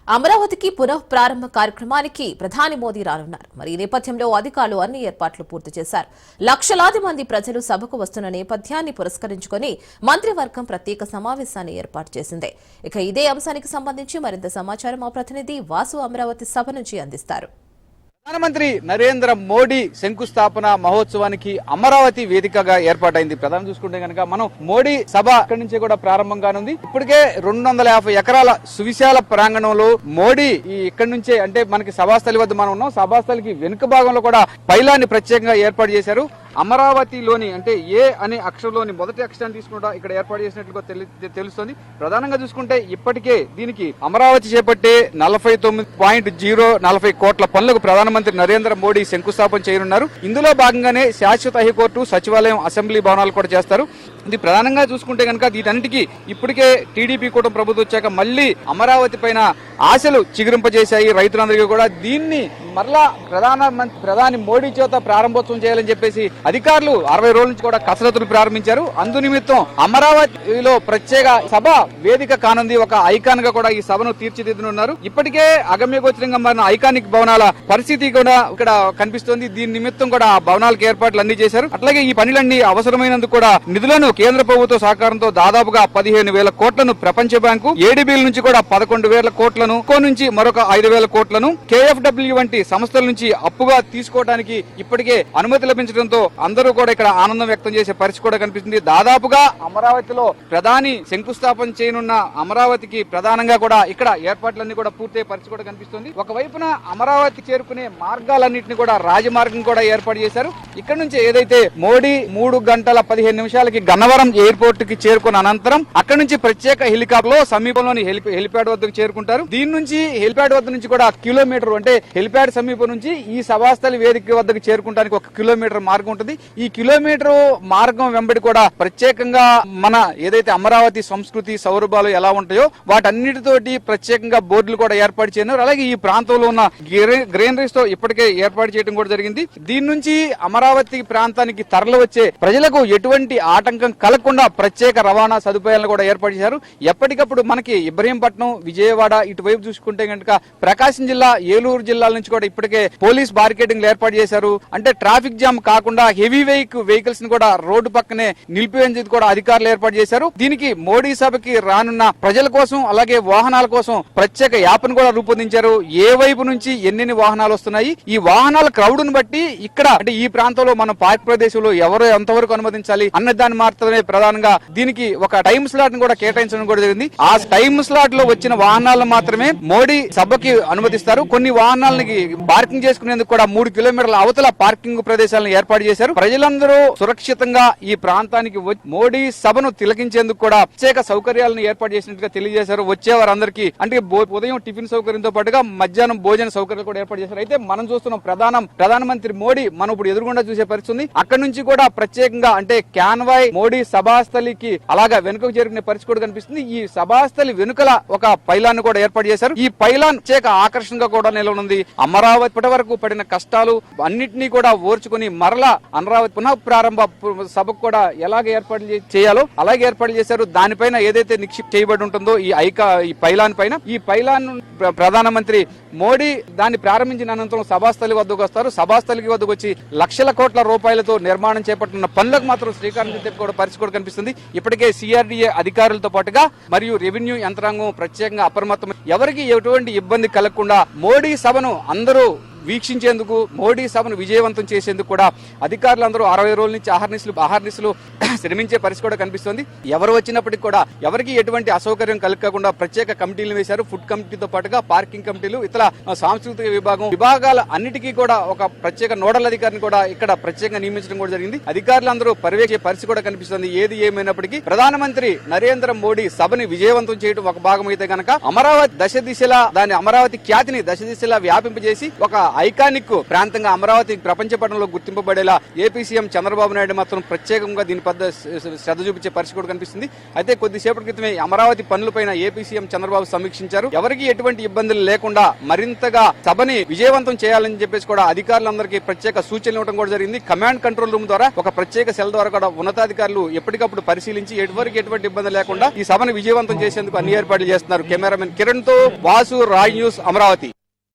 అమరావతికి పునః ప్రారంభ కార్యక్రమానికి ప్రధాని మోదీ రానున్నారు. మరి ఈ నేపథ్యంలో అధికారులు అన్ని ఏర్పాట్లు పూర్తి చేశారు. లక్షలాది మంది ప్రజలు సభకు వస్తున్న నేపథ్యాన్ని పురస్కరించుకుని మంత్రివర్గం ప్రత్యేక సమావేశాన్ని ఏర్పాటు చేసింది. ఇక ఇదే అంశానికి సంబంధించి మరింత సమాచారం మా ప్రతినిధి వాసు అమరావతి సభ నుంచి అందిస్తారు. ప్రధానమంత్రి నరేంద్ర మోడీ శంకుస్థాపన మహోత్సవానికి అమరావతి వేదికగా ఏర్పాటైంది. ప్రధానం చూసుకుంటే కనుక మనం మోడీ సభ ఇక్కడి నుంచి కూడా ప్రారంభం కానుంది. ఇప్పటికే 250 ఎకరాల సువిశాల ప్రాంగణంలో మోడీ ఇక్కడి నుంచే అంటే మనకి సభాస్థలి వద్ద మనం ఉన్నాం. సభాస్థలికి వెనుక భాగంలో కూడా పైలాన్ని ప్రత్యేకంగా ఏర్పాటు చేశారు. అమరావతిలోని అంటే ఏ అనే అక్షరంలోని మొదటి అక్షరాన్ని తీసుకుంటా ఇక్కడ ఏర్పాటు చేసినట్లుగా తెలుస్తుంది. ప్రధానంగా చూసుకుంటే ఇప్పటికే దీనికి అమరావతి చేపట్టే 49.040 కోట్ల పనులకు ప్రధానమంత్రి నరేంద్ర మోడీ శంకుస్థాపన చేయనున్నారు. ఇందులో భాగంగానే శాశ్వత హైకోర్టు, సచివాలయం, అసెంబ్లీ భవనాలు కూడా చేస్తారు. ఇది ప్రధానంగా చూసుకుంటే కనుక వీటన్నిటికీ ఇప్పటికే టీడీపీ కూటమి ప్రభుత్వం వచ్చాక మళ్లీ అమరావతి పైన ఆశలు చిగురింపజేశాయి రైతులందరికీ కూడా. దీన్ని మరలా ప్రధాని మోడీ చేత ప్రారంభోత్సవం చేయాలని చెప్పేసి అధికారులు 60 రోజుల నుంచి కూడా కసరత్తులు ప్రారంభించారు. అందు నిమిత్తం అమరావతిలో ప్రత్యేక సభ వేదిక కానుంది. ఒక ఐకాన్ గా కూడా ఈ సభను తీర్చిదిద్దనున్నారు. ఇప్పటికే అగమ్యగోచరంగా మారిన ఐకానిక్ భవనాల పరిస్థితి కూడా ఇక్కడ కనిపిస్తోంది. దీని నిమిత్తం కూడా ఆ భవనాలకు ఏర్పాట్లు అన్ని చేశారు. అట్లాగే ఈ పనులన్నీ అవసరమైనందుకు కూడా నిధులను కేంద్ర ప్రభుత్వ సహకారంతో దాదాపుగా 15,000 కోట్లను ప్రపంచ బ్యాంకు, ఏడీబీల నుంచి కూడా 11,000 కోట్లను, నుంచి మరొక 5,000 కోట్లను కేఎఫ్డబ్ల్యూ వంటి సంస్థల నుంచి అప్పుగా తీసుకోవడానికి ఇప్పటికే అనుమతి లభించడంతో అందరూ కూడా ఇక్కడ ఆనందం వ్యక్తం చేసే పరిస్థితి కూడా కనిపిస్తుంది. దాదాపుగా అమరావతిలో ప్రధాని శంకుస్థాపన చేయనున్న అమరావతికి ప్రధానంగా కూడా ఇక్కడ ఏర్పాట్లన్నీ కూడా పూర్తయ్యే పరిస్థితి కూడా కనిపిస్తుంది. ఒకవైపున అమరావతి చేరుకునే మార్గాలన్నింటినీ కూడా రాజమార్గం కూడా ఏర్పాటు చేశారు. ఇక్కడ నుంచి ఏదైతే మోడీ 3 గంటల 15 నిమిషాలకి గన్నవరం ఎయిర్పోర్ట్ కి చేరుకున్న అనంతరం అక్కడ నుంచి ప్రత్యేక హెలికాప్టర్ లో సమీపంలోని హెలిప్యాడ్ వద్దకు చేరుకుంటారు. దీని నుంచి హెలిప్యాడ్ వద్ద నుంచి కూడా కిలోమీటర్ అంటే హెలిప్యాడ్ సమీపం నుంచి ఈ సభాస్థలి వేదిక వద్దకు చేరుకుంటానికి 1 కిలోమీటర్ మార్గం ఉంటుంది. ఈ కిలోమీటర్ మార్గం వెంబడి కూడా ప్రత్యేకంగా మన ఏదైతే అమరావతి సంస్కృతి సౌరభాలు ఎలా ఉంటాయో వాటన్నిటితోటి ప్రత్యేకంగా బోర్డులు కూడా ఏర్పాటు చేయనున్నారు. అలాగే ఈ ప్రాంతంలో ఉన్న గ్రీనరీస్ తో ఇప్పటికే ఏర్పాటు చేయడం కూడా జరిగింది. దీని నుంచి అమరావతి ప్రాంతానికి తరలి వచ్చే ప్రజలకు ఎటువంటి ఆటంకం కలగకుండా ప్రత్యేక రవాణా సదుపాయాలను కూడా ఏర్పాటు చేశారు. ఎప్పటికప్పుడు మనకి ఇబ్రహీంపట్నం, విజయవాడ ఇటువైపు చూసుకుంటే కనుక ప్రకాశం జిల్లా, ఏలూరు జిల్లాల నుంచి కూడా ఇప్పటికే పోలీస్ బారికేడింగ్ ఏర్పాటు చేశారు. అంటే ట్రాఫిక్ జామ్ కాకుండా హెవీ వెహికల్స్ ని కూడా రోడ్డు పక్కనే నిలిపివేందుకు కూడా అధికారులు ఏర్పాటు చేశారు. దీనికి మోడీ సభకి రానున్న ప్రజల కోసం అలాగే వాహనాల కోసం ప్రత్యేక యాప్ను కూడా రూపొందించారు. ఏ వైపు నుంచి ఎన్ని వాహనాలు వస్తున్నాయి, ఈ వాహనాల క్రౌడ్ ను బట్టి ఇక్కడ అంటే ఈ ప్రాంతంలో మనం పార్క్ ప్రదేశంలో ఎవరు ఎంతవరకు అనుమతించాలి అన్న దాన్ని మాత్రమే ప్రధానంగా దీనికి ఒక టైం స్లాట్ ను కూడా కేటాయించడం కూడా జరిగింది. ఆ టైం స్లాట్ లో వచ్చిన వాహనాలను మాత్రమే మోడీ సభకి అనుమతిస్తారు. కొన్ని వాహనాలకి పార్కింగ్ చేసుకునేందుకు కూడా 3 కిలోమీటర్ల అవతల పార్కింగ్ ప్రదేశాలను ఏర్పాటు చేశారు. ప్రజలందరూ సురక్షితంగా ఈ ప్రాంతానికి మోడీ సభను తిలకించేందుకు కూడా ప్రత్యేక సౌకర్యాలను ఏర్పాటు చేసినట్టుగా తెలియజేశారు. వచ్చేవారందరికీ అంటే ఉదయం టిఫిన్ సౌకర్యంతో పాటుగా మధ్యాహ్నం భోజన సౌకర్యాలు కూడా ఏర్పాటు చేశారు. అయితే మనం చూస్తున్నాం ప్రధానమంత్రి మోడీ మనం ఇప్పుడు ఎదురుగుండా చూసే పరిస్థితి. అక్కడి నుంచి కూడా ప్రత్యేకంగా అంటే క్యాన్వాయ్ మోడీ సభాస్థలికి అలాగా వెనుకకు చేరుకునే పరిస్థితి కూడా కనిపిస్తుంది. ఈ సభాస్థలి వెనుకల ఒక పైలాన్ కూడా ఏర్పాటు చేశారు. ఈ పైలాన్ ప్రత్యేక ఆకర్షణగా కూడా నిలవనుంది. అమరావతి ఇప్పటి వరకు పడిన కష్టాలు అన్నింటినీ కూడా ఓర్చుకుని మరలా అమరావతి పునః ప్రారంభ సభకు కూడా ఎలాగ ఏర్పాటు చేయాలో అలాగే ఏర్పాటు చేశారు. దానిపైన ఏదైతే నిక్షిప్త చేయబడి ఉంటుందో ఈ పైలాన్ పైన ఈ పైలాన్ ప్రధానమంత్రి మోడీ దాన్ని ప్రారంభించిన అనంతరం సభాస్థలి వద్దకు వస్తారు. సభాస్థలికి వద్దకు వచ్చి లక్షల కోట్ల రూపాయలతో నిర్మాణం చేపట్టిన పనులకు మాత్రం శ్రీకారం చుట్టే పరిస్థితి కూడా కనిపిస్తుంది. ఇప్పటికే సిఆర్డీఏ అధికారులతో పాటుగా మరియు రెవెన్యూ యంత్రాంగం ప్రత్యేకంగా అప్రమత్తం, ఎవరికి ఎటువంటి ఇబ్బంది కలగకుండా మోడీ సభను అందరూ వీక్షించేందుకు, మోడీ సభను విజయవంతం చేసేందుకు కూడా అధికారులందరూ 60 రోజుల నుంచి అహర్నిశలు శ్రమించే పరిస్థితి కూడా కనిపిస్తుంది. ఎవరు వచ్చినప్పటికీ కూడా ఎవరికి ఎటువంటి అసౌకర్యం కలగకుండా ప్రత్యేక కమిటీలు వేశారు. ఫుడ్ కమిటీతో పాటుగా పార్కింగ్ కమిటీలు, ఇతర సాంస్కృతిక విభాగాల అన్నిటికీ కూడా ఒక ప్రత్యేక నోడల్ అధికారిని కూడా ఇక్కడ ప్రత్యేకంగా నియమించడం కూడా జరిగింది. అధికారులందరూ పర్యవేక్షే పరిస్థితి కూడా కనిపిస్తుంది. ఏది ఏమైనప్పటికీ ప్రధానమంత్రి నరేంద్ర మోడీ సభని విజయవంతం చేయడం ఒక భాగం అయితే కనుక అమరావతి అమరావతి ఖ్యాతిని దశ దిశలా వ్యాపింపజేసి ఒక ఐకానిక్ ప్రాంతంగా అమరావతి ప్రపంచ పటంలో గుర్తింపబడేలా ఏపీ సీఎం చంద్రబాబు నాయుడు మాత్రం ప్రత్యేకంగా దీని పెద్ద శ్రద్ధ చూపించే పరిస్థితి కూడా కనిపిస్తుంది. అయితే కొద్దిసేపటి క్రితమే అమరావతి పనులపైన ఏపీ సీఎం చంద్రబాబు సమీక్షించారు. ఎవరికి ఎటువంటి ఇబ్బందులు లేకుండా మరింతగా సభని విజయవంతం చేయాలని చెప్పేసి కూడా అధికారులందరికీ ప్రత్యేక సూచనలు ఇవ్వడం కూడా జరిగింది. కమాండ్ కంట్రోల్ రూమ్ ద్వారా ఒక ప్రత్యేక సెల్ ద్వారా కూడా ఉన్నతాధికారులు ఎప్పటికప్పుడు పరిశీలించి ఎవరికి ఎటువంటి ఇబ్బంది లేకుండా ఈ సభను విజయవంతం చేసేందుకు అన్ని ఏర్పాట్లు చేస్తున్నారు. కెమెరామెన్ కిరణ్ తో వాసు, రాయ్ న్యూస్, అమరావతి.